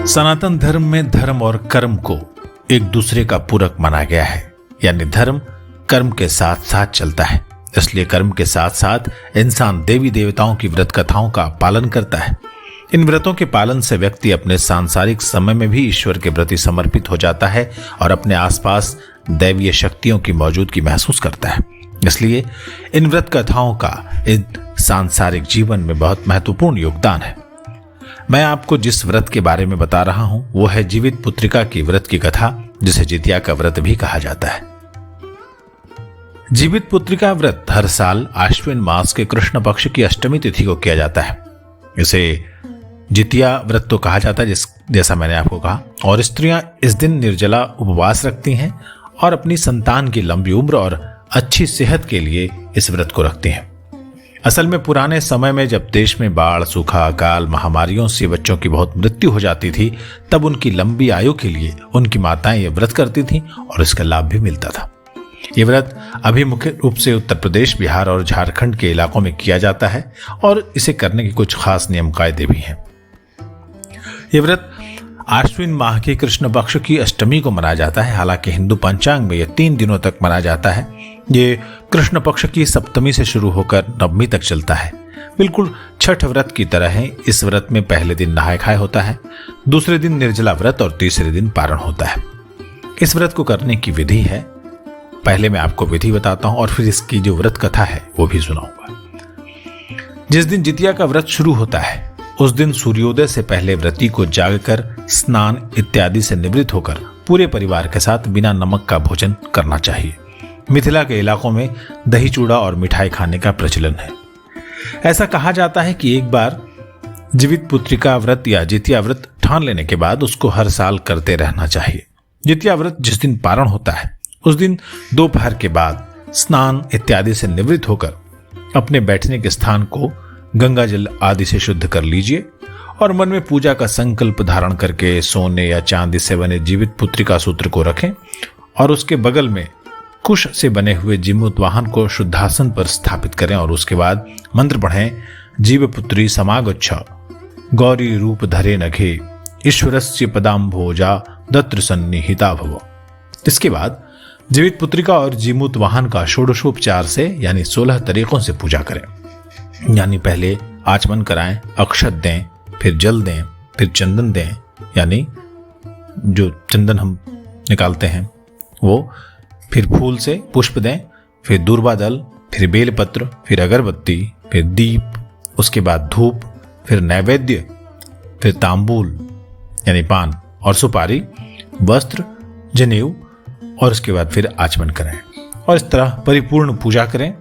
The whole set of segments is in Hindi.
सनातन धर्म में धर्म और कर्म को एक दूसरे का पूरक माना गया है, यानी धर्म कर्म के साथ साथ चलता है। इसलिए कर्म के साथ साथ इंसान देवी देवताओं की व्रत कथाओं का पालन करता है। इन व्रतों के पालन से व्यक्ति अपने सांसारिक समय में भी ईश्वर के प्रति समर्पित हो जाता है और अपने आसपास दैवीय शक्तियों की मौजूदगी महसूस करता है। इसलिए इन व्रत कथाओं का इन सांसारिक जीवन में बहुत महत्वपूर्ण योगदान है। मैं आपको जिस व्रत के बारे में बता रहा हूं वो है जीवित पुत्रिका की व्रत की कथा, जिसे जितिया का व्रत भी कहा जाता है। जीवित पुत्रिका व्रत हर साल आश्विन मास के कृष्ण पक्ष की अष्टमी तिथि को किया जाता है। इसे जितिया व्रत तो कहा जाता है, जैसा मैंने आपको कहा। और स्त्रियां इस दिन निर्जला उपवास रखती हैं और अपनी संतान की लंबी उम्र और अच्छी सेहत के लिए इस व्रत को रखती हैं। असल में पुराने समय में जब देश में बाढ़, सूखा, अकाल, महामारियों से बच्चों की बहुत मृत्यु हो जाती थी, तब उनकी लंबी आयु के लिए उनकी माताएं ये व्रत करती थीं और इसका लाभ भी मिलता था। ये व्रत अभी मुख्य रूप से उत्तर प्रदेश, बिहार और झारखंड के इलाकों में किया जाता है और इसे करने के कुछ खास नियम कायदे भी हैं। ये व्रत आश्विन माह के कृष्ण पक्ष की अष्टमी को मनाया जाता है। हालांकि हिंदू पंचांग में यह 3 दिनों तक मनाया जाता है। ये कृष्ण पक्ष की सप्तमी से शुरू होकर नवमी तक चलता है। बिल्कुल छठ व्रत की तरह है। इस व्रत में पहले दिन नहाय खाए होता है, दूसरे दिन निर्जला व्रत और तीसरे दिन पारण होता है। इस व्रत को करने की विधि है, पहले मैं आपको विधि बताता हूं और फिर इसकी जो व्रत कथा है वो भी सुनाऊंगा। जिस दिन जितिया का व्रत शुरू होता है उस दिन सूर्योदय से पहले व्रती को जागकर स्नान इत्यादि से निवृत्त होकर पूरे परिवार के साथ बिना नमक का भोजन करना चाहिए। मिथिला के इलाकों में दही चूड़ा और मिठाई खाने का प्रचलन है। ऐसा कहा जाता है कि एक बार जीवित पुत्रिका व्रत या जितिया व्रत ठान लेने के बाद उसको हर साल करते रहना चाहिए। जितिया व्रत जिस दिन पारण होता है उस दिन दोपहर के बाद स्नान इत्यादि से निवृत्त होकर अपने बैठने के स्थान को गंगा जल आदि से शुद्ध कर लीजिए और मन में पूजा का संकल्प धारण करके सोने या चांदी से बने जीवित पुत्रिका सूत्र को रखें और उसके बगल में कुश से बने हुए जीमूत वाहन को शुद्धासन पर स्थापित करें और उसके बाद मंत्र पढ़ें, जीव पुत्री समागच्छ गौरी रूप धरे नघे ईश्वरस्य पदाम्भोजा दत्र सन्निहिता भव। इसके बाद जीवित पुत्रिका और जीमूत वाहन का षोडशोपचार से यानी 16 तरीकों से पूजा करें। यानी पहले आचमन कराएं, अक्षत दें, फिर जल दें, फिर चंदन दें, यानी जो चंदन हम निकालते हैं वो, फिर फूल से पुष्प दें, फिर दूर्वा दल, फिर बेलपत्र, फिर अगरबत्ती, फिर दीप, उसके बाद धूप, फिर नैवेद्य, फिर तांबूल यानी पान और सुपारी, वस्त्र, जनेऊ और उसके बाद फिर आचमन करें और इस तरह परिपूर्ण पूजा करें।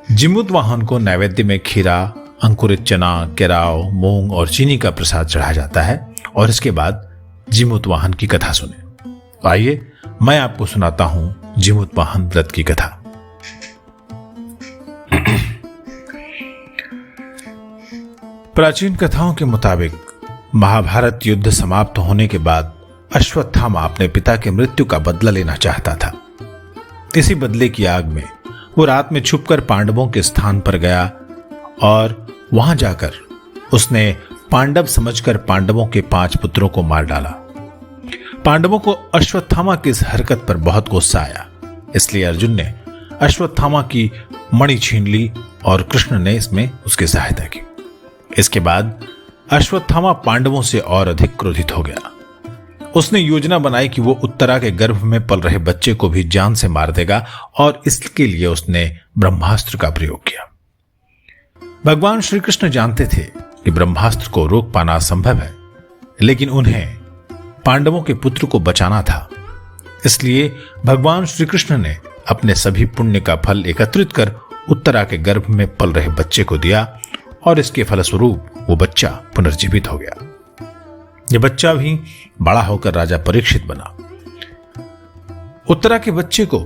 जीमूत वाहन को नैवेद्य में खीरा, अंकुरित चना, केराव, मूंग और चीनी का प्रसाद चढ़ाया जाता है और इसके बाद जीमूत वाहन की कथा सुने। आइए मैं आपको सुनाता हूं जीमूत वाहन व्रत की कथा। प्राचीन कथाओं के मुताबिक महाभारत युद्ध समाप्त होने के बाद अश्वत्थामा अपने पिता के मृत्यु का बदला लेना चाहता था। इसी बदले की आग में वो रात में छुपकर पांडवों के स्थान पर गया और वहां जाकर उसने पांडव समझकर पांडवों के 5 पुत्रों को मार डाला। पांडवों को अश्वत्थामा की इस हरकत पर बहुत गुस्सा आया, इसलिए अर्जुन ने अश्वत्थामा की मणि छीन ली और कृष्ण ने इसमें उसकी सहायता की। इसके बाद अश्वत्थामा पांडवों से और अधिक क्रोधित हो गया। उसने योजना बनाई कि वो उत्तरा के गर्भ में पल रहे बच्चे को भी जान से मार देगा और इसके लिए उसने ब्रह्मास्त्र का प्रयोग किया। भगवान श्री कृष्ण जानते थे कि ब्रह्मास्त्र को रोक पाना असंभव है, लेकिन उन्हें पांडवों के पुत्र को बचाना था। इसलिए भगवान श्री कृष्ण ने अपने सभी पुण्य का फल एकत्रित कर उत्तरा के गर्भ में पल रहे बच्चे को दिया और इसके फलस्वरूप वो बच्चा पुनर्जीवित हो गया। यह बच्चा भी बड़ा होकर राजा परीक्षित बना। उत्तरा के बच्चे को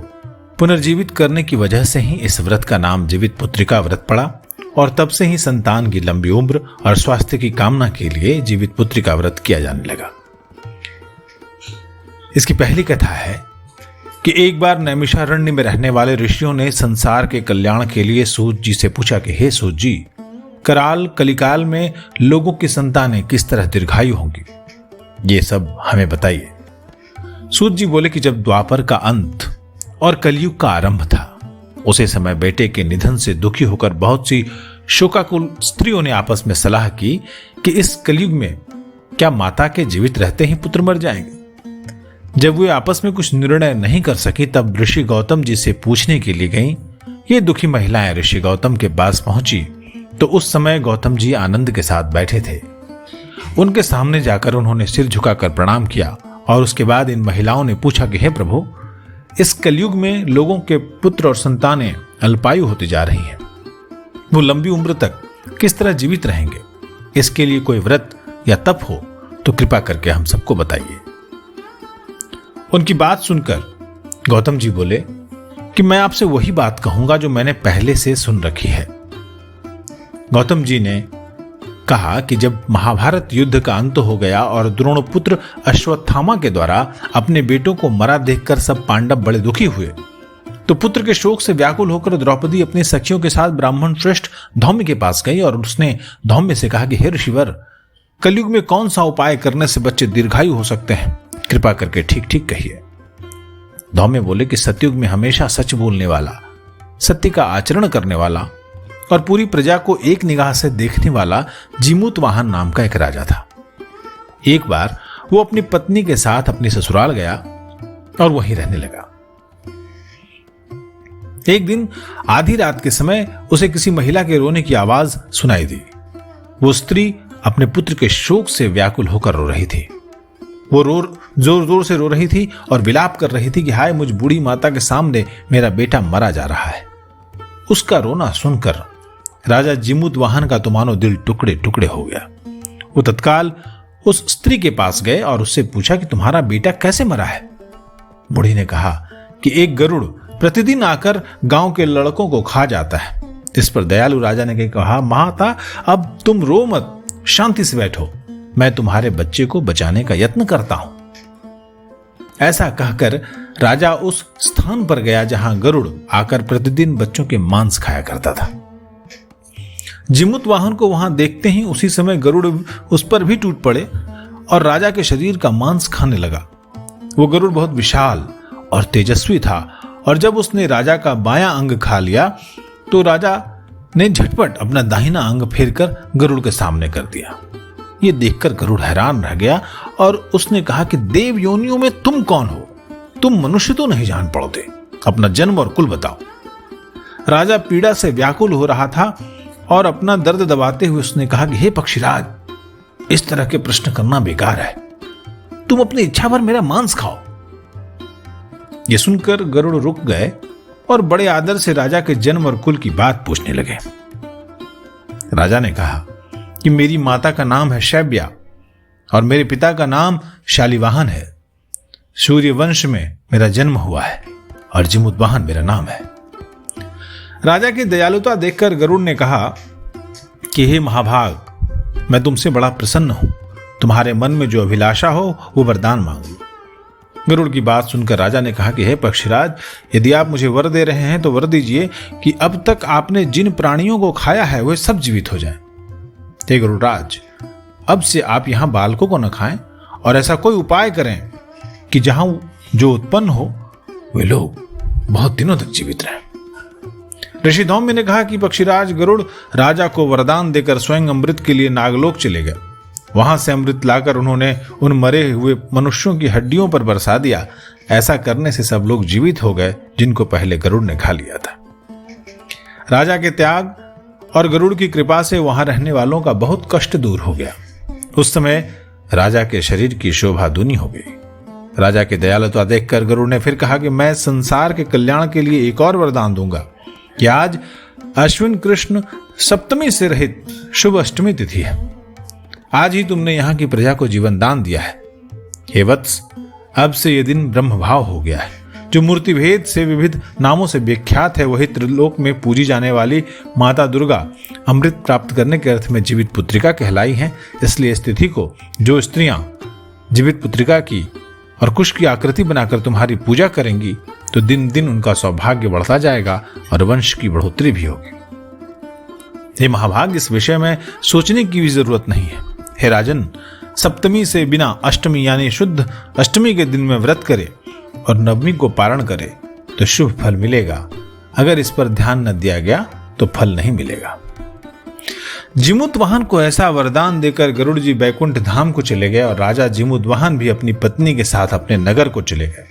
पुनर्जीवित करने की वजह से ही इस व्रत का नाम जीवित पुत्रिका व्रत पड़ा और तब से ही संतान की लंबी उम्र और स्वास्थ्य की कामना के लिए जीवित पुत्रिका व्रत किया जाने लगा। इसकी पहली कथा है कि एक बार नैमिषारण्य में रहने वाले ऋषियों ने संसार के कल्याण के लिए सूत जी से पूछा कि हे सूत जी, कराल कलिकाल में लोगों की संतानें किस तरह दीर्घायु होंगी। ये सब हमें बताइए। सूत जी बोले कि जब द्वापर का अंत और कलयुग का आरंभ था, उसी समय बेटे के निधन से दुखी होकर बहुत सी शोकाकुल स्त्रियों ने आपस में सलाह की कि इस कलयुग में क्या माता के जीवित रहते ही पुत्र मर जाएंगे। जब वे आपस में कुछ निर्णय नहीं कर सकी, तब ऋषि गौतम जी से पूछने के लिए गईं। ये दुखी महिलाएं ऋषि गौतम के पास पहुंची तो उस समय गौतम जी आनंद के साथ बैठे थे। उनके सामने जाकर उन्होंने सिर झुकाकर प्रणाम किया और उसके बाद इन महिलाओं ने पूछा कि हे प्रभु, इस कलयुग में लोगों के पुत्र और संतानें अल्पायु होती जा रही हैं। वो लंबी उम्र तक किस तरह जीवित रहेंगे? इसके लिए कोई व्रत या तप हो तो कृपा करके हम सबको बताइए। उनकी बात सुनकर गौतम जी बोले कि मैं आपसे वही बात कहूंगा जो मैंने पहले से सुन रखी है। गौतम जी ने कहा कि जब महाभारत युद्ध का अंत हो गया और द्रोणपुत्र अश्वत्थामा के द्वारा अपने बेटों को मरा देखकर सब पांडव बड़े दुखी हुए, तो पुत्र के शोक से व्याकुल होकर द्रौपदी अपनी सखियों के साथ ब्राह्मण श्रेष्ठ धौम्य के पास गई और उसने धौम्य से कहा कि हे ऋषिवर, कलयुग में कौन सा उपाय करने से बच्चे दीर्घायु हो सकते हैं? कृपा करके ठीक ठीक कहिए। धौम्य बोले कि सतयुग में हमेशा सच बोलने वाला, सत्य का आचरण करने वाला और पूरी प्रजा को एक निगाह से देखने वाला जीमूतवाहन नाम का एक राजा था। एक बार वो अपनी पत्नी के साथ अपने ससुराल गया और वहीं रहने लगा। एक दिन आधी रात के समय उसे किसी महिला के रोने की आवाज सुनाई दी। वो स्त्री अपने पुत्र के शोक से व्याकुल होकर रो रही थी। वो जोर जोर से रो रही थी और विलाप कर रही थी कि हाय, मुझ बूढ़ी माता के सामने मेरा बेटा मरा जा रहा है। उसका रोना सुनकर राजा जीमूतवाहन का तो मानो दिल टुकड़े टुकड़े हो गया। वो तत्काल उस स्त्री के पास गए और उससे पूछा कि तुम्हारा बेटा कैसे मरा है? बूढ़ी ने कहा कि एक गरुड़ प्रतिदिन आकर गांव के लड़कों को खा जाता है। इस पर दयालु राजा ने कहा, माता अब तुम रो मत, शांति से बैठो, मैं तुम्हारे बच्चे को बचाने का यत्न करता हूं। ऐसा कहकर राजा उस स्थान पर गया जहां गरुड़ आकर प्रतिदिन बच्चों के मांस खाया करता था। जीमूतवाहन को वहां देखते ही उसी समय गरुड़ उस पर भी टूट पड़े और राजा के शरीर का मांस खाने लगा। वो गरुड़ बहुत विशाल और तेजस्वी था और जब उसने राजा का बायां अंग खा लिया तो राजा ने झटपट अपना दाहिना अंग फेरकर गरुड़ के सामने कर दिया। ये देखकर गरुड़ हैरान रह गया और उसने कहा कि देव योनियों में तुम कौन हो? तुम मनुष्य तो नहीं जान पड़ोगे, अपना जन्म और कुल बताओ। राजा पीड़ा से व्याकुल हो रहा था और अपना दर्द दबाते हुए उसने कहा कि हे पक्षीराज, इस तरह के प्रश्न करना बेकार है, तुम अपनी इच्छा पर मेरा मांस खाओ। यह सुनकर गरुड़ रुक गए और बड़े आदर से राजा के जन्म और कुल की बात पूछने लगे। राजा ने कहा कि मेरी माता का नाम है शैब्या और मेरे पिता का नाम शालिवाहन है। सूर्यवंश में मेरा जन्म हुआ है और जीमूतवाहन मेरा नाम है। राजा की दयालुता देखकर गरुड़ ने कहा कि हे महाभाग, मैं तुमसे बड़ा प्रसन्न हूं, तुम्हारे मन में जो अभिलाषा हो वो वरदान मांगो। गरुड़ की बात सुनकर राजा ने कहा कि हे पक्षीराज, यदि आप मुझे वर दे रहे हैं तो वर दीजिए कि अब तक आपने जिन प्राणियों को खाया है वे सब जीवित हो जाएं। हे गरुड़राज, अब से आप यहां बालकों को न खाएं और ऐसा कोई उपाय करें कि जहां जो उत्पन्न हो वे लोग बहुत दिनों तक जीवित रहें। ऋषि धौम्य ने कहा कि पक्षीराज गरुड़ राजा को वरदान देकर स्वयं अमृत के लिए नागलोक चले गए। वहां से अमृत लाकर उन्होंने उन मरे हुए मनुष्यों की हड्डियों पर बरसा दिया। ऐसा करने से सब लोग जीवित हो गए जिनको पहले गरुड़ ने खा लिया था। राजा के त्याग और गरुड़ की कृपा से वहां रहने वालों का बहुत कष्ट दूर हो गया। उस समय राजा के शरीर की शोभा दूनी हो गई। राजा की दयालुता देखकर गरुड़ ने फिर कहा कि मैं संसार के कल्याण के लिए एक और वरदान दूंगा कि आज अश्विन कृष्ण सप्तमी से रहित शुभ अष्टमी तिथि है। आज ही तुमने यहां की प्रजा को जीवन दान दिया है। हे वत्स, अब से यह दिन ब्रह्म भाव हो गया है। जो मूर्ति भेद से विविध नामों से विख्यात है वही त्रिलोक में पूजी जाने वाली माता दुर्गा अमृत प्राप्त करने के अर्थ में जीवित पुत्रिका कहलाई हैं। इसलिए इस तिथि को जो स्त्रियां जीवित पुत्रिका की और कुश की आकृति बनाकर तुम्हारी पूजा करेंगी तो दिन दिन उनका सौभाग्य बढ़ता जाएगा और वंश की बढ़ोतरी भी होगी। हे महाभाग, इस विषय में सोचने की भी जरूरत नहीं है। हे राजन, सप्तमी से बिना अष्टमी यानी शुद्ध अष्टमी के दिन में व्रत करे और नवमी को पारण करे तो शुभ फल मिलेगा। अगर इस पर ध्यान न दिया गया तो फल नहीं मिलेगा। जिमुतवाहन को ऐसा वरदान देकर गरुड़ जी बैकुंठ धाम को चले गए और राजा जिमुतवाहन भी अपनी पत्नी के साथ अपने नगर को चले गए।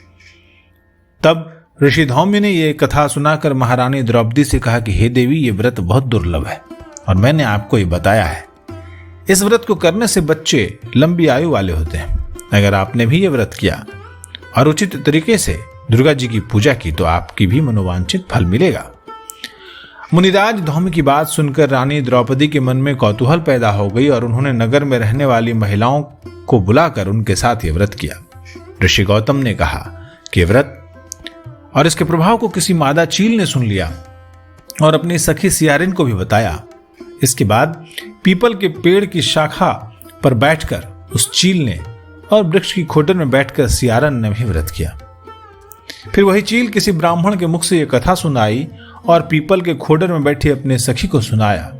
तब ऋषि धौम्य ने यह कथा सुनाकर महारानी द्रौपदी से कहा कि हे देवी, ये व्रत बहुत दुर्लभ है और मैंने आपको ये बताया है। इस व्रत को करने से बच्चे लंबी आयु वाले होते हैं। अगर आपने भी ये व्रत किया और उचित तरीके से दुर्गा जी की पूजा की तो आपकी भी मनोवांछित फल मिलेगा। मुनिराज धौम्य की बात सुनकर रानी द्रौपदी के मन में कौतूहल पैदा हो गई और उन्होंने नगर में रहने वाली महिलाओं को बुलाकर उनके साथ ये व्रत किया। ऋषि गौतम ने कहा कि व्रत और इसके प्रभाव को किसी मादा चील ने सुन लिया और अपनी सखी सियारिन को भी बताया। इसके बाद पीपल के पेड़ की शाखा पर बैठकर उस चील ने और वृक्ष की खोटर में बैठकर सियारन ने भी व्रत किया। फिर वही चील किसी ब्राह्मण के मुख से यह कथा सुनाई और पीपल के खोडर में बैठी अपने सखी को सुनाया।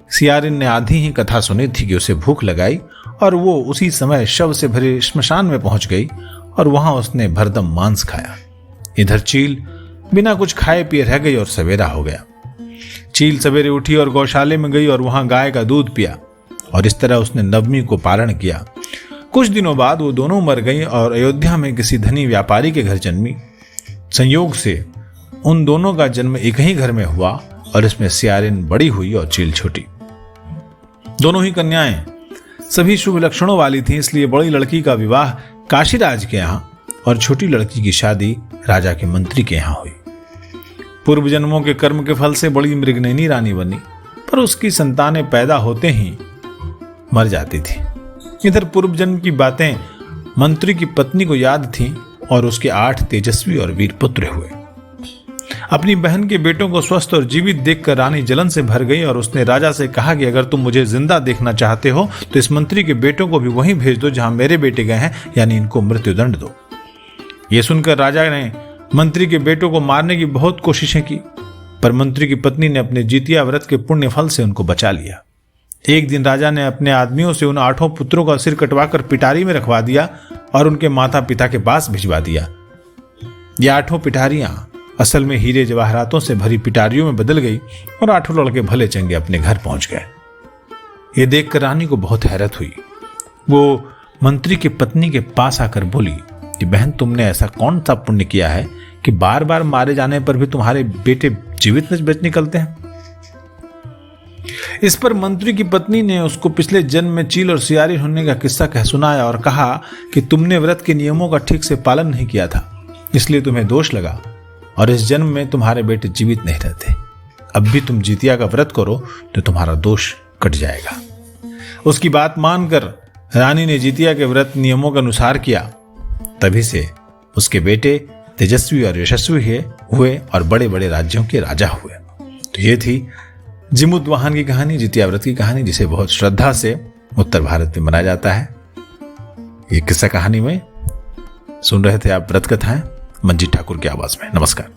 सियारिन ने आधी ही कथा सुनी थी कि उसे भूख लगाई और वो उसी समय शव से भरे श्मशान में पहुंच गई और वहां उसने भरदम मांस खाया। इधर चील बिना कुछ खाए पिए रह गई और सवेरा हो गया। चील सवेरे उठी और गौशाले में गई और वहां गाय का दूध पिया और इस तरह उसने नवमी को पारण किया। कुछ दिनों बाद वो दोनों मर गई और अयोध्या में किसी धनी व्यापारी के घर जन्मी। संयोग से उन दोनों का जन्म एक ही घर में हुआ और इसमें सियारिन बड़ी हुई और चील छोटी। दोनों ही कन्याएं सभी शुभ लक्षणों वाली थीं, इसलिए बड़ी लड़की का विवाह काशीराज के यहाँ और छोटी लड़की की शादी राजा के मंत्री के यहाँ हुई। पूर्व जन्मों के कर्म के फल से बड़ी मृगनयनी रानी बनी, पर उसकी संतानें पैदा होते ही मर जाती थी। इधर पूर्व जन्म की बातें मंत्री की पत्नी को याद थीं और उसके 8 तेजस्वी और वीर पुत्र हुए। अपनी बहन के बेटों को स्वस्थ और जीवित देखकर रानी जलन से भर गई और उसने राजा से कहा कि अगर तुम मुझे जिंदा देखना चाहते हो तो इस मंत्री के बेटों को भी वहीं भेज दो जहां मेरे बेटे गए हैं, यानी इनको मृत्युदंड दो। यह सुनकर राजा ने मंत्री के बेटों को मारने की बहुत कोशिशें की, पर मंत्री की पत्नी ने अपने जितिया व्रत के पुण्य फल से उनको बचा लिया। एक दिन राजा ने अपने आदमियों से उन 8 पुत्रों का सिर कटवाकर पिटारी में रखवा दिया और उनके माता पिता के पास भिजवा दिया। ये 8 पिटारियां असल में हीरे जवाहरातों से भरी पिटारियों में बदल गई और 8 लड़के भले चंगे अपने घर पहुंच गए। ये देखकर रानी को बहुत हैरत हुई। वो मंत्री की पत्नी के पास आकर बोली कि बहन, तुमने ऐसा कौन सा पुण्य किया है कि बार बार मारे जाने पर भी तुम्हारे बेटे जीवित बच निकलते हैं? इस पर मंत्री की पत्नी ने उसको पिछले जन्म में चील और सियारी होने का किस्सा कह सुनाया और कहा कि तुमने व्रत के नियमों का ठीक से पालन नहीं किया था, इसलिए तुम्हें दोष लगा और इस जन्म में तुम्हारे बेटे जीवित नहीं रहते। अब भी तुम जितिया का व्रत करो तो तुम्हारा दोष कट जाएगा। उसकी बात मानकर रानी ने जितिया के व्रत नियमों के अनुसार किया। तभी से उसके बेटे तेजस्वी और यशस्वी हुए और बड़े बड़े राज्यों के राजा हुए। तो ये थी जिमुतवाहन की कहानी, जितिया व्रत की कहानी, जिसे बहुत श्रद्धा से उत्तर भारत में मनाया जाता है। ये किस्सा कहानी में सुन रहे थे आप व्रत कथाएं मंजीत ठाकुर की आवाज में। नमस्कार।